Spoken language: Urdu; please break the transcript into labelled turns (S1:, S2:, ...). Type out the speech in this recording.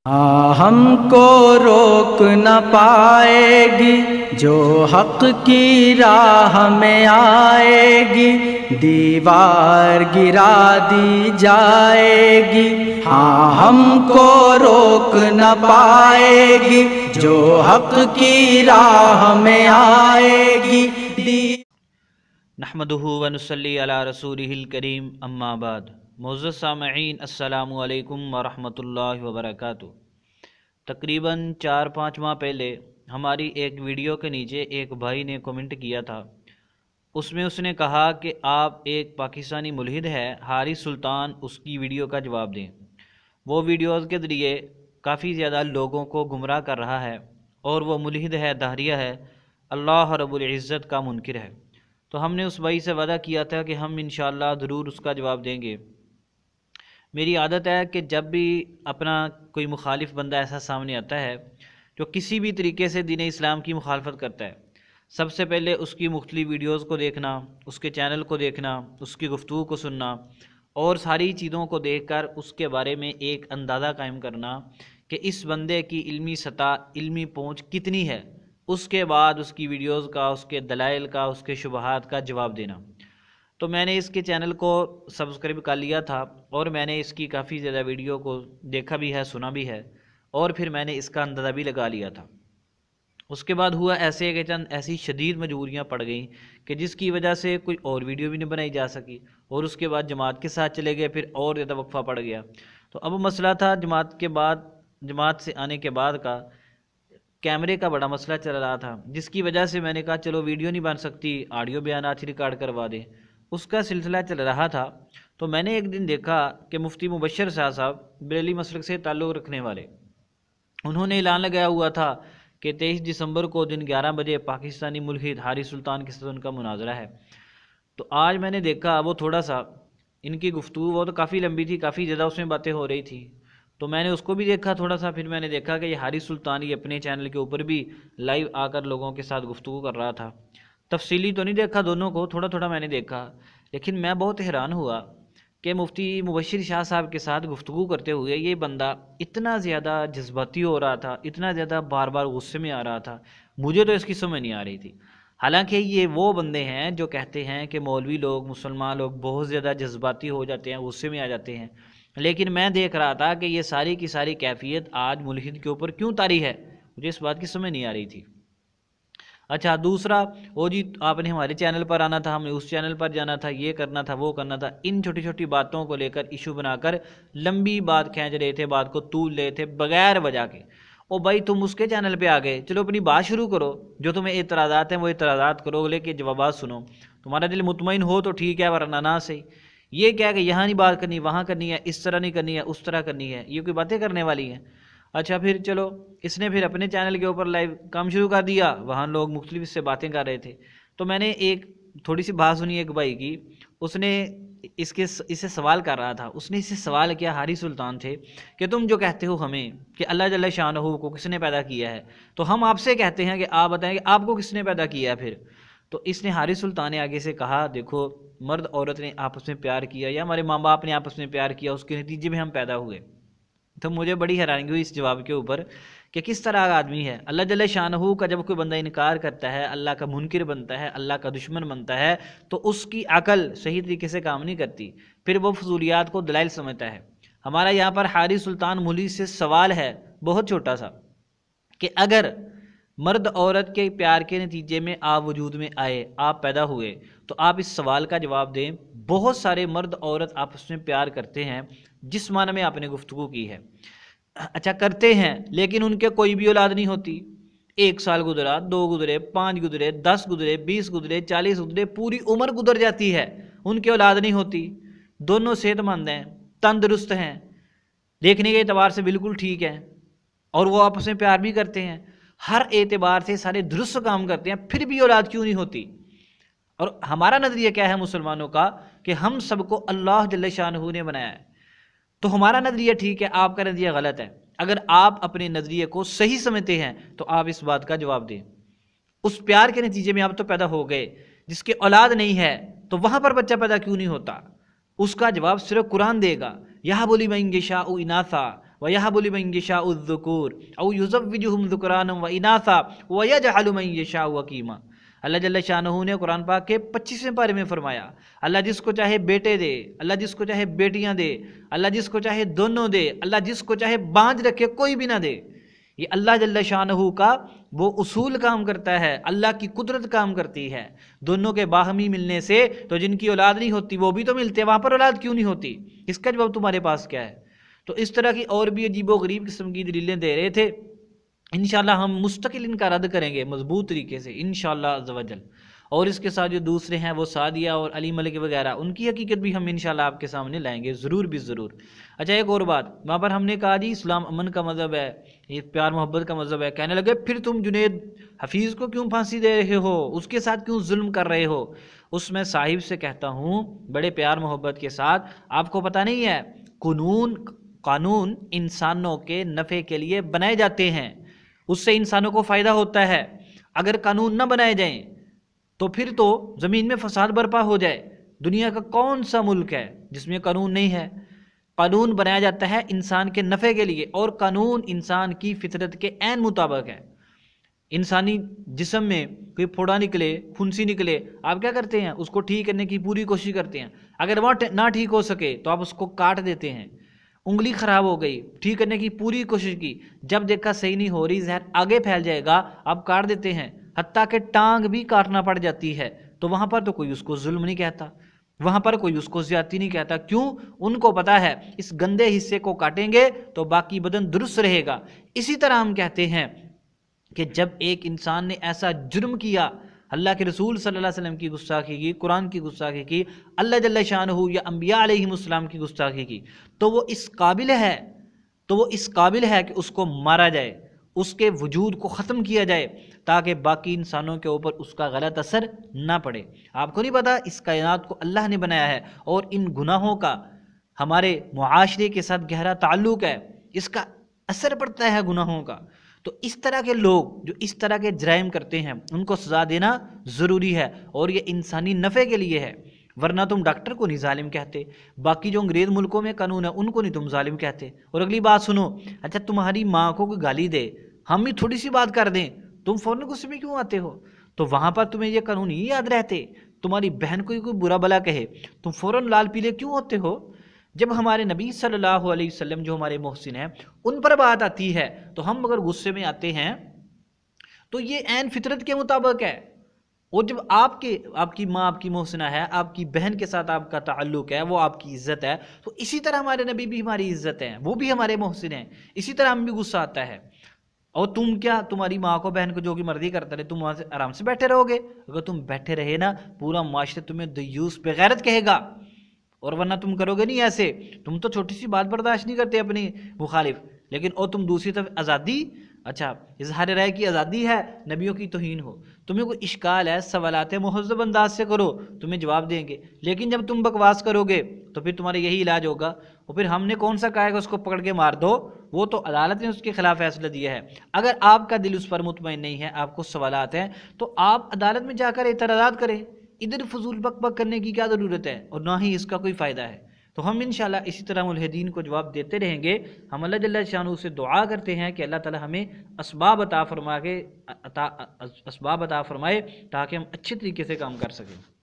S1: ہم کو روک نہ پائے گی جو حق کی راہ میں آئے گی، دیوار گرا دی جائے گی۔ ہم کو روک نہ پائے گی جو حق کی راہ میں آئے گی۔
S2: نحمدہ ونصلی علی رسولہ الکریم، اما بعد۔ معزز سامعین، السلام علیکم ورحمۃ اللہ وبرکاتہ۔ تقریباً 4-5 ماہ پہلے ہماری ایک ویڈیو کے نیچے ایک بھائی نے کمنٹ کیا تھا۔ اس میں اس نے کہا کہ آپ ایک پاکستانی ملحد ہے حارث سلطان، اس کی ویڈیو کا جواب دیں۔ وہ ویڈیوز کے ذریعے کافی زیادہ لوگوں کو گمراہ کر رہا ہے، اور وہ ملحد ہے، دہریہ ہے، اللہ رب العزت کا منکر ہے۔ تو ہم نے اس بھائی سے وعدہ کیا تھا کہ ہم انشاءاللہ ضرور اس کا جواب دیں گے۔ میری عادت ہے کہ جب بھی اپنا کوئی مخالف بندہ ایسا سامنے آتا ہے جو کسی بھی طریقے سے دین اسلام کی مخالفت کرتا ہے، سب سے پہلے اس کی مختلف ویڈیوز کو دیکھنا، اس کے چینل کو دیکھنا، اس کی گفتگو کو سننا، اور ساری چیزوں کو دیکھ کر اس کے بارے میں ایک اندازہ قائم کرنا کہ اس بندے کی علمی سطح، علمی پہنچ کتنی ہے، اس کے بعد اس کی ویڈیوز کا، اس کے دلائل کا، اس کے شبہات کا جواب دینا۔ تو میں نے اس کے چینل کو سبسکرائب کر لیا تھا، اور میں نے اس کی کافی زیادہ ویڈیو کو دیکھا بھی ہے، سنا بھی ہے، اور پھر میں نے اس کا اندازہ بھی لگا لیا تھا۔ اس کے بعد ہوا ایسے کہ چند ایسی شدید مجبوریاں پڑ گئیں کہ جس کی وجہ سے کوئی اور ویڈیو بھی نہیں بنائی جا سکی، اور اس کے بعد جماعت کے ساتھ چلے گئے، پھر اور زیادہ وقفہ پڑ گیا۔ تو اب مسئلہ تھا جماعت سے آنے کے بعد کا کیمرے کا بڑا مسئلہ چل رہا تھا، جس کی وجہ سے میں نے کہا چلو ویڈیو نہیں بن سکتی، آڈیو بیانات ہی ریکارڈ کروا دیں۔ اس کا سلسلہ چل رہا تھا، تو میں نے ایک دن دیکھا کہ مفتی مبشر صاحب بریلی مسلک سے تعلق رکھنے والے، انہوں نے اعلان لگایا ہوا تھا کہ 23 دسمبر کو دن 11 بجے پاکستانی ملحد حارث سلطان کے ساتھ ان کا مناظرہ ہے۔ تو آج میں نے دیکھا وہ تھوڑا سا ان کی گفتگو وہ تو کافی لمبی تھی، کافی زیادہ اس میں باتیں ہو رہی تھی، تو میں نے اس کو بھی دیکھا تھوڑا سا۔ پھر میں نے دیکھا کہ یہ حارث سلطان یہ اپنے چینل کے اوپر بھی لائیو آ کر لوگوں کے ساتھ گفتگو کر رہا تھا۔ تفصیلی تو نہیں دیکھا دونوں کو، تھوڑا تھوڑا میں نے دیکھا، لیکن میں بہت حیران ہوا کہ مفتی مبشر شاہ صاحب کے ساتھ گفتگو کرتے ہوئے یہ بندہ اتنا زیادہ جذباتی ہو رہا تھا، اتنا زیادہ بار بار غصے میں آ رہا تھا، مجھے تو اس کی سمجھ نہیں آ رہی تھی۔ حالانکہ یہ وہ بندے ہیں جو کہتے ہیں کہ مولوی لوگ، مسلمان لوگ بہت زیادہ جذباتی ہو جاتے ہیں، غصے میں آ جاتے ہیں، لیکن میں دیکھ رہا تھا کہ یہ ساری کی ساری کیفیت آج ملحد کے اوپر کیوں طاری ہے، مجھے اس بات کی سمجھ نہیں آ رہی تھی۔ اچھا، دوسرا وہ جی آپ نے ہمارے چینل پر آنا تھا، ہم نے اس چینل پر جانا تھا، یہ کرنا تھا، وہ کرنا تھا، ان چھوٹی چھوٹی باتوں کو لے کر ایشو بنا کر لمبی بات کھینچ رہے تھے، بات کو طول رہے تھے بغیر وجہ کے۔ او بھائی تم اس کے چینل پہ آ گئے، چلو اپنی بات شروع کرو، جو تمہیں اعتراضات ہیں وہ اعتراضات کرو، اگلے کے جوابات سنو، تمہارا دل مطمئن ہو تو ٹھیک ہے، ورنہ نہ صحیح۔ یہ کیا کہ یہاں نہیں بات کرنی، وہاں کرنی ہے، اس طرح نہیں کرنی ہے، اس طرح کرنی ہے، یہ کوئی باتیں کرنے والی ہیں؟ اچھا پھر چلو، اس نے پھر اپنے چینل کے اوپر لائیو کام شروع کر دیا، وہاں لوگ مختلف اس سے باتیں کر رہے تھے۔ تو میں نے ایک تھوڑی سی بات سنی ایک بھائی کی، اس نے اس سے سوال کر رہا تھا، اس نے اس سے سوال کیا، حارث سلطان تھے، کہ تم جو کہتے ہو ہمیں کہ اللہ جل شانہ کو کس نے پیدا کیا ہے، تو ہم آپ سے کہتے ہیں کہ آپ بتائیں کہ آپ کو کس نے پیدا کیا ہے پھر؟ تو اس نے حارث سلطان نے آگے سے کہا، دیکھو مرد عورت نے آپس میں پیار کیا، یا ہمارے ماں باپ نے آپس میں پیار کیا، اس کے نتیجے میں ہم پیدا ہوئے۔ تو مجھے بڑی حیرانی ہوئی اس جواب کے اوپر کہ کس طرح کا آدمی ہے۔ اللہ جل شانہ کا جب کوئی بندہ انکار کرتا ہے، اللہ کا منکر بنتا ہے، اللہ کا دشمن بنتا ہے، تو اس کی عقل صحیح طریقے سے کام نہیں کرتی، پھر وہ فضولیات کو دلائل سمجھتا ہے۔ ہمارا یہاں پر حارث سلطان ملحد سے سوال ہے بہت چھوٹا سا، کہ اگر مرد عورت کے پیار کے نتیجے میں آپ وجود میں آئے، آپ پیدا ہوئے، تو آپ اس سوال کا جواب دیں۔ بہت سارے مرد عورت آپس میں پیار کرتے ہیں، جس معنی میں آپ نے گفتگو کی ہے، اچھا کرتے ہیں، لیکن ان کے کوئی بھی اولاد نہیں ہوتی۔ 1 سال گزرا، 2 گزرے، 5 گزرے، 10 گزرے، 20 گزرے، 40 گزرے، پوری عمر گزر جاتی ہے، ان کے اولاد نہیں ہوتی۔ دونوں صحت مند ہیں، تندرست ہیں، دیکھنے کے اعتبار سے بالکل ٹھیک ہیں، اور وہ آپس میں پیار بھی کرتے ہیں، ہر اعتبار سے سارے درست کام کرتے ہیں، پھر بھی اولاد کیوں نہیں ہوتی؟ اور ہمارا نظریہ کیا ہے مسلمانوں کا، کہ ہم سب کو اللہ جل شانہ نے بنایا ہے، تو ہمارا نظریہ ٹھیک ہے، آپ کا نظریہ غلط ہے۔ اگر آپ اپنے نظریے کو صحیح سمجھتے ہیں تو آپ اس بات کا جواب دیں۔ اس پیار کے نتیجے میں آپ تو پیدا ہو گئے، جس کے اولاد نہیں ہے تو وہاں پر بچہ پیدا کیوں نہیں ہوتا؟ اس کا جواب صرف قرآن دے گا۔ یہب لمن یشاء اناثا، وَيَهَبُ لِمَن يَشَاءُ الذُّكُورَ أَوْ يُزَوِّجُهُمْ ذُكْرَانًا وَإِنَاثًا وَيَجْعَلُ مَن يَشَاءُ عَقِيمًا۔ اللہ جل شانہ نے قرآن پاک کے 25ویں پارے میں فرمایا اللہ جس کو چاہے بیٹے دے، اللہ جس کو چاہے بیٹیاں دے، اللہ جس کو چاہے دونوں دے، اللہ جس کو چاہے بانجھ رکھے کوئی بھی نہ دے۔ یہ اللہ جل شانہ کا وہ اصول کام کرتا ہے، اللہ کی قدرت کام کرتی ہے۔ دونوں کے باہمی ملنے سے تو جن کی اولاد نہیں ہوتی وہ بھی تو ملتے، وہاں پر اولاد کیوں نہیں ہوتی؟ اس کا جواب تمہارے پاس کیا ہے؟ تو اس طرح کی اور بھی عجیب و غریب قسم کی دلیلیں دے رہے تھے۔ انشاءاللہ ہم مستقل ان کا رد کریں گے مضبوط طریقے سے انشاءاللہ عز و جل۔ اور اس کے ساتھ جو دوسرے ہیں وہ سعدیہ اور علی ملک وغیرہ، ان کی حقیقت بھی ہم انشاءاللہ آپ کے سامنے لائیں گے ضرور بھی ضرور۔ اچھا ایک اور بات، وہاں پر ہم نے کہا جی اسلام امن کا مذہب ہے، یہ پیار محبت کا مذہب ہے، کہنے لگے پھر تم جنید حفیظ کو کیوں پھانسی دے رہے ہو، اس کے ساتھ کیوں ظلم کر رہے ہو؟ اس میں صاحب سے کہتا ہوں بڑے پیار محبت کے ساتھ، آپ کو پتہ نہیں ہے قانون انسانوں کے نفع کے لیے بنائے جاتے ہیں، اس سے انسانوں کو فائدہ ہوتا ہے۔ اگر قانون نہ بنائے جائیں تو پھر تو زمین میں فساد برپا ہو جائے۔ دنیا کا کون سا ملک ہے جس میں قانون نہیں ہے؟ قانون بنایا جاتا ہے انسان کے نفع کے لیے، اور قانون انسان کی فطرت کے عین مطابق ہے۔ انسانی جسم میں کوئی پھوڑا نکلے، پھنسی نکلے، آپ کیا کرتے ہیں؟ اس کو ٹھیک کرنے کی پوری کوشش کرتے ہیں۔ اگر وہ نہ ٹھیک ہو سکے تو آپ اس کو کاٹ دیتے ہیں۔ انگلی خراب ہو گئی، ٹھیک کرنے کی پوری کوشش کی، جب دیکھا صحیح نہیں ہو رہی، زہر آگے پھیل جائے گا، آپ کاٹ دیتے ہیں۔ حتیٰ کہ ٹانگ بھی کاٹنا پڑ جاتی ہے، تو وہاں پر تو کوئی اس کو ظلم نہیں کہتا، وہاں پر کوئی اس کو زیادتی نہیں کہتا۔ کیوں؟ ان کو پتا ہے اس گندے حصے کو کاٹیں گے تو باقی بدن درست رہے گا۔ اسی طرح ہم کہتے ہیں کہ جب ایک انسان نے ایسا جرم کیا، اللہ کے رسول صلی اللہ علیہ وسلم کی گستاخی کی، قرآن کی گستاخی کی، اللہ جل شانہ یا انبیاء علیہم السلام کی گستاخی کی، تو وہ اس قابل ہے کہ اس کو مارا جائے، اس کے وجود کو ختم کیا جائے، تاکہ باقی انسانوں کے اوپر اس کا غلط اثر نہ پڑے۔ آپ کو نہیں پتا اس کائنات کو اللہ نے بنایا ہے، اور ان گناہوں کا ہمارے معاشرے کے ساتھ گہرا تعلق ہے، اس کا اثر پڑتا ہے گناہوں کا۔ تو اس طرح کے لوگ جو اس طرح کے جرائم کرتے ہیں ان کو سزا دینا ضروری ہے، اور یہ انسانی نفع کے لیے ہے۔ ورنہ تم ڈاکٹر کو نہیں ظالم کہتے، باقی جو انگریز ملکوں میں قانون ہے ان کو نہیں تم ظالم کہتے۔ اور اگلی بات سنو، اچھا تمہاری ماں کو کوئی گالی دے، ہم بھی تھوڑی سی بات کر دیں، تم فوراً غصے میں کیوں آتے ہو؟ تو وہاں پر تمہیں یہ قانون ہی یاد رہتے؟ تمہاری بہن کو کوئی برا بلا کہے تم فوراً لال پیلے کیوں ہوتے ہو؟ جب ہمارے نبی صلی اللہ علیہ وسلم جو ہمارے محسن ہیں ان پر بات آتی ہے تو ہم اگر غصے میں آتے ہیں تو یہ عین فطرت کے مطابق ہے۔ اور جب آپ کی ماں آپ کی محسنہ ہے، آپ کی بہن کے ساتھ آپ کا تعلق ہے، وہ آپ کی عزت ہے، تو اسی طرح ہمارے نبی بھی ہماری عزت ہے، وہ بھی ہمارے محسن ہیں، اسی طرح ہم بھی غصہ آتا ہے۔ اور تم کیا تمہاری ماں کو بہن کو جو کی مرضی کرتا رہے، تم وہاں سے آرام سے بیٹھے رہو گے؟ اگر تم بیٹھے رہے نا، پورا معاشرہ تمہیں دیوس بغیرت کہے گا، اور ورنہ تم کرو گے نہیں ایسے۔ تم تو چھوٹی سی بات برداشت نہیں کرتے اپنی مخالف، لیکن اور تم دوسری طرف آزادی، اچھا اظہار رائے کی آزادی ہے، نبیوں کی توہین ہو، تمہیں کوئی اشکال ہے، سوالات مہذب انداز سے کرو، تمہیں جواب دیں گے۔ لیکن جب تم بکواس کرو گے تو پھر تمہارا یہی علاج ہوگا، اور پھر ہم نے کون سا کہا ہے کہ اس کو پکڑ کے مار دو؟ وہ تو عدالت نے اس کے خلاف فیصلہ دیا ہے۔ اگر آپ کا دل اس پر مطمئن نہیں ہے، آپ کو سوالات ہیں، تو آپ عدالت میں جا کر اعتراضات کریں۔ ادھر فضول بک بک کرنے کی کیا ضرورت ہے، اور نہ ہی اس کا کوئی فائدہ ہے۔ تو ہم انشاءاللہ اسی طرح ملحدین کو جواب دیتے رہیں گے۔ ہم اللہ جل شانہ سے دعا کرتے ہیں کہ اللہ تعالی ہمیں اسباب عطا فرمائے تاکہ ہم اچھے طریقے سے کام کر سکیں۔